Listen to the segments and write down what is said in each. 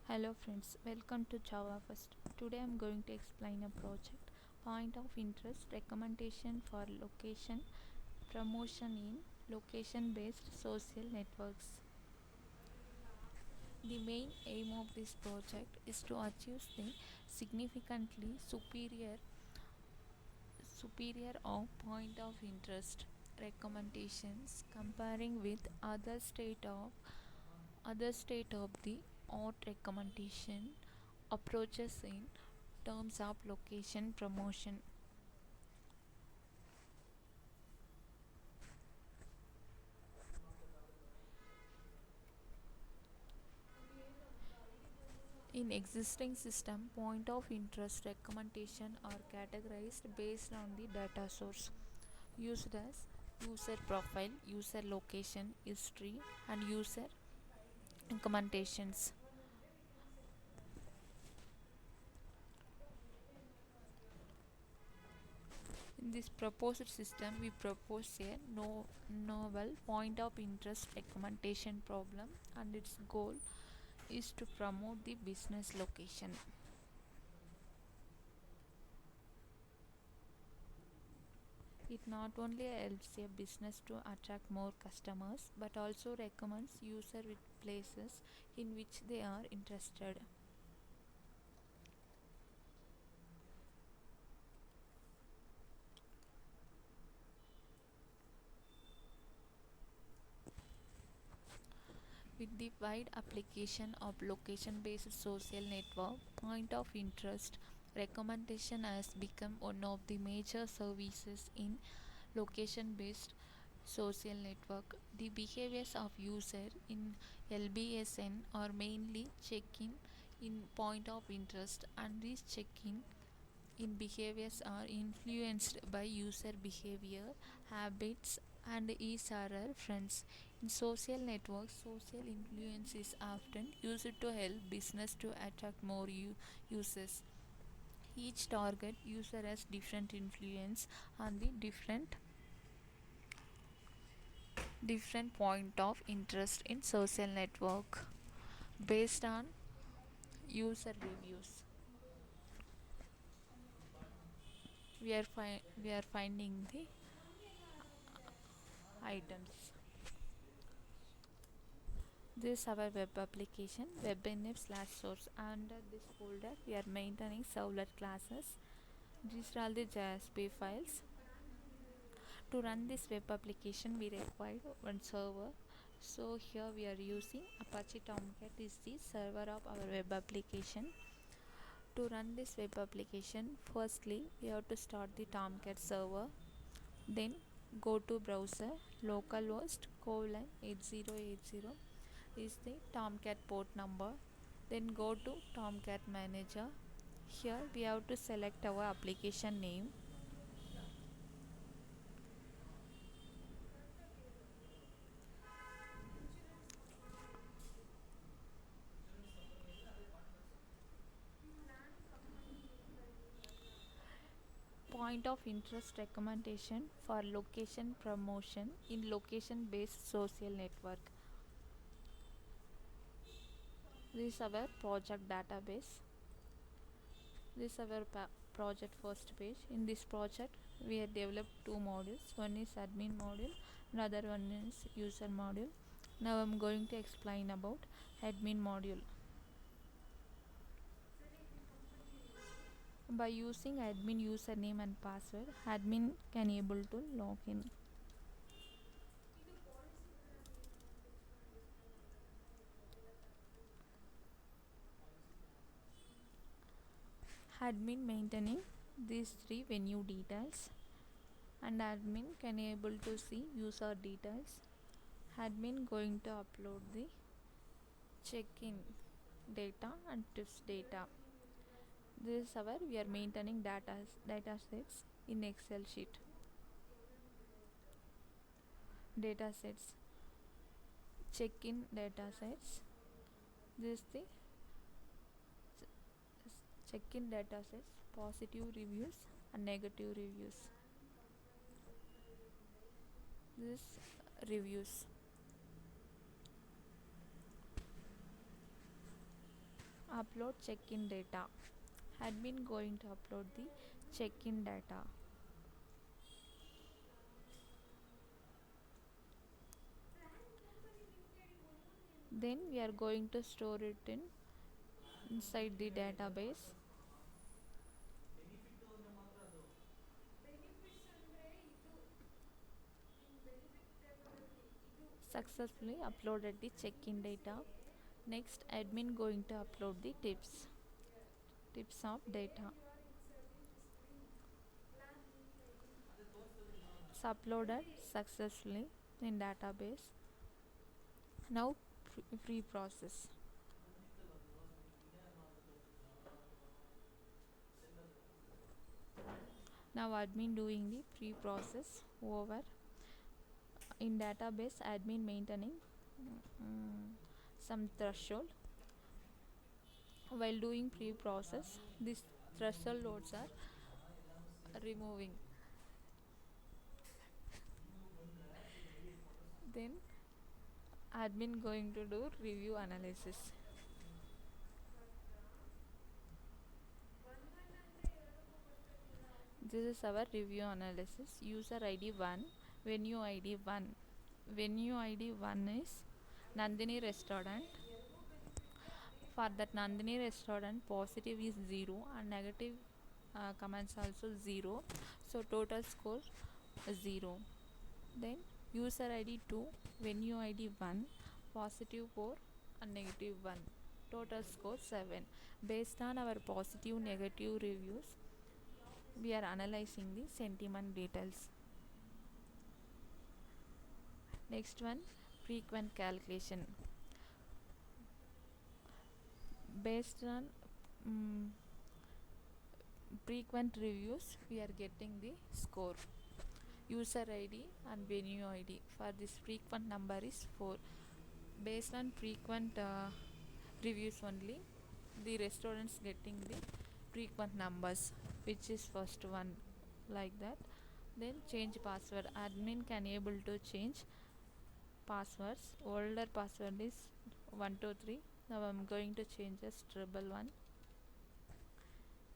Hello friends, welcome to Java First. Today I am going to explain a project point of interest recommendation for location promotion in location based social networks. The main aim of this project is to achieve the significantly superior of point of interest recommendations comparing with other state of the art recommendation approaches in terms of location promotion. In existing system, point of interest recommendation are categorized based on the data source used as user profile, user location, history, and user recommendations. In this proposed system, we propose a novel point of interest recommendation problem, and its goal is to promote the business location. It not only helps a business to attract more customers but also recommends user with places in which they are interested. With the wide application of location based social network, point of interest recommendation has become one of the major services in location based social network. The behaviors of user in LBSN are mainly check-in in point of interest, and these check-in in behaviors are influenced by user behavior, habits, and each other friends. In social networks, social influence is often used to help business to attract more users. Each target user has different influence on the different point of interest in social network based on user reviews. We are finding the items. This is our web application webinf/source. Under this folder we are maintaining servlet classes. These are all the JSP files. To run this web application we required one server. So here we are using Apache Tomcat is the server of our web application. To run this web application, firstly we have to start the Tomcat server. Then go to browser, localhost :8080 is the Tomcat port number. Then go to Tomcat manager. Here we have to select our application name. Point of interest recommendation for location promotion in location based social network. This is our project database. This is our project first page. In this project we have developed two modules. One is admin module, another one is user module. Now I am going to explain about admin module. By using admin username and password, admin can able to log in. Admin maintaining these three venue details, and admin can able to see user details. Admin going to upload the check-in data and tips data. This is our we are maintaining data sets in Excel sheet. Data sets, check-in data sets. This is the check-in data sets, positive reviews and negative reviews. This reviews. Upload check-in data. Admin going to upload the check-in data. Then we are going to store it inside the database. Successfully uploaded the check-in data. Next, admin going to upload the tips of data. It's uploaded successfully in database. Now pre-process. Now admin doing the pre-process over in database. Admin maintaining some threshold. While doing pre-process, these threshold loads are removing. Then admin going to do review analysis. This is our review analysis. User ID 1, venue ID 1. Venue ID 1 is Nandini restaurant. For that Nandini restaurant, positive is 0 and negative comments also 0. So total score 0. Then user ID 2, venue ID 1, positive 4 and negative 1. Total score 7. Based on our positive negative reviews, we are analyzing the sentiment details. Next one, frequent calculation. Based on frequent reviews, we are getting the score. User ID and venue ID. For this frequent number is 4. Based on frequent reviews only, the restaurants getting the frequent numbers, which is first one, like that. Then change password. Admin can able to change passwords. Older password is 123. Now I'm going to change as 111.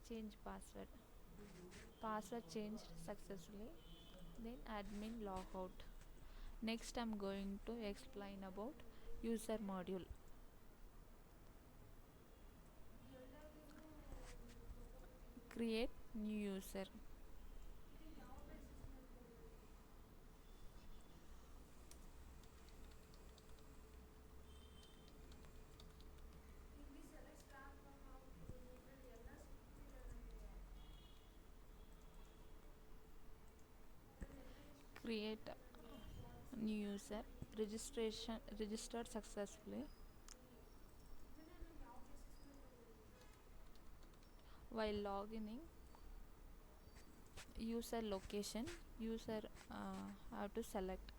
Change password. Password changed successfully. Then admin logout. Next I'm going to explain about user module. Create new user. Create new user. Registration registered successfully. While logging, user location, user have to select.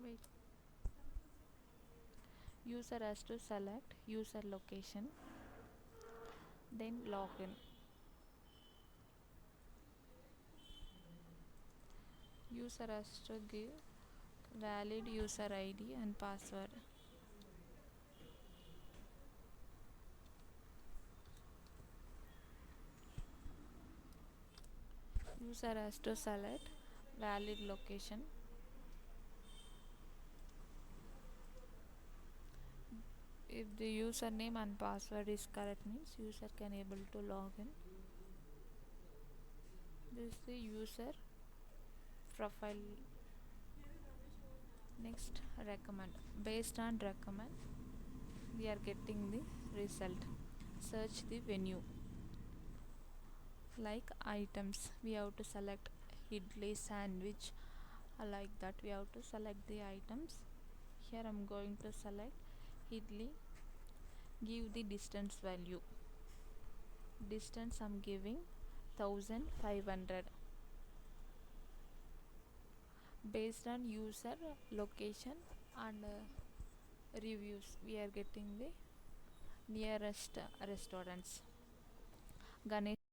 Wait. User has to select user location, then login. User has to give valid user ID and password. User has to select valid location. If the username and password is correct, means user can able to log in. This is the user profile. Next, recommend. Based on recommend, we are getting the result. Search the venue. Like items, we have to select idli sandwich, like that we have to select the items. Here I'm going to select idli. Give the distance value. Distance I'm giving 1500. Based on user location and reviews, we are getting the nearest restaurants. Ganesh.